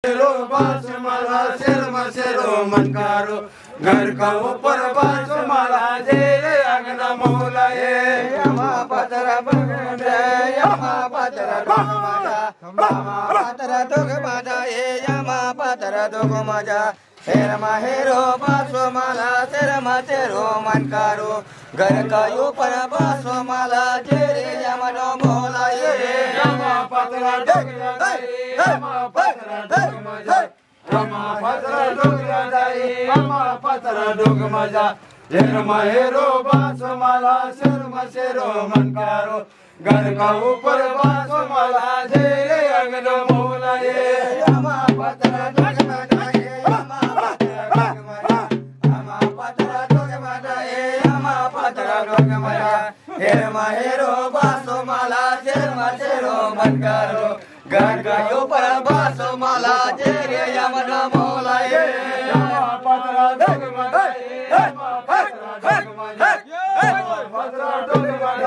शेरो बास माला शेर मशेरो मन करो घर का ऊपर बास माला जेरे अगना मोला ये यमा पतरा बगडे यमा पतरा डोगमाजा यमा पतरा डोगमाजा ये यमा पतरा डोगमाजा शेर महेरो बासो माला शेर मशेरो मन करो घर का ऊपर बासो माला जेरे यमनो मोला ये यमा पतरा डोगमाजा यमा पतरा डोगमाजा यमा पतरा डोगमाजा यमा पतरा डोगमाजा शेर महेरो बास माला शेर मशेरो मन करो घर का ऊपर बास माला जेरे अगना मोला ये यमा पतरा डोगमाजा ये यमा पतरा डोगमाजा ये यमा पतरा डोगमाजा शेर महेरो बासो माला शेर मशेरो मन करो घर का ऊपर बासो माला जेरे यमनो मोला ये यमा पतरा डोगमाजा यमा पतरा डोगमाजा यमा पतरा डोगमाजा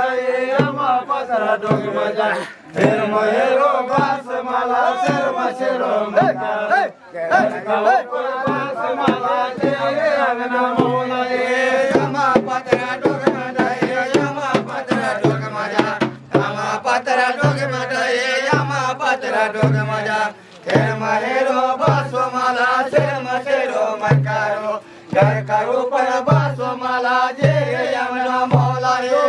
यमा पतरा डोगमाजा शेर महेरो बास माला शेर मशेरो मन करो घर का ऊपर बास माला जेरे अगना मोला ये यमा पतरा डोगमाजा ये यमा पतरा डोगमाजा यमा पतरा डोगमाजा ये यमा पतरा डोगमाजा शेर महेरो बासो माला शेर मशेरो मन करो घर का ऊपर बासो माला जेरे यमनो मोला ये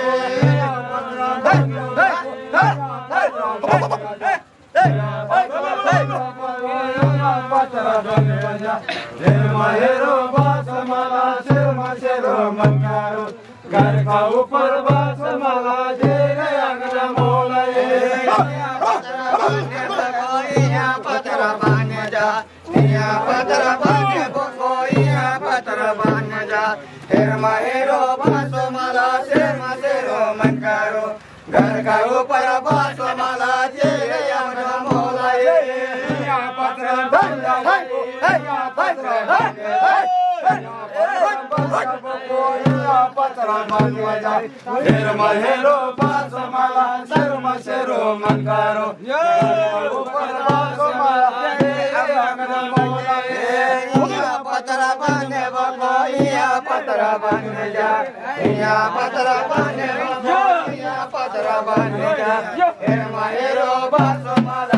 शेर महेरो बास माला शेर मशेरो मन करो घर का ऊपर बास माला जेरे अगना मोला ये पतरा बान्हे जा पतरा बान्हे बोया पतरा बान्हे जा शेर महेरो बासो माला शेर मशेरो मन करो घर का ऊपर बासो माला जेरे यमनो मोला ये पतरा शेर महेरो बास माला शेर मशेरो मन करो ऊपर बास माला जेरे अगना मोला ये पतरा बान्हे बोया पतरा बान्हे जा पतरा बान्हे पतरा बान्हे जा शेर महेरो बासो माला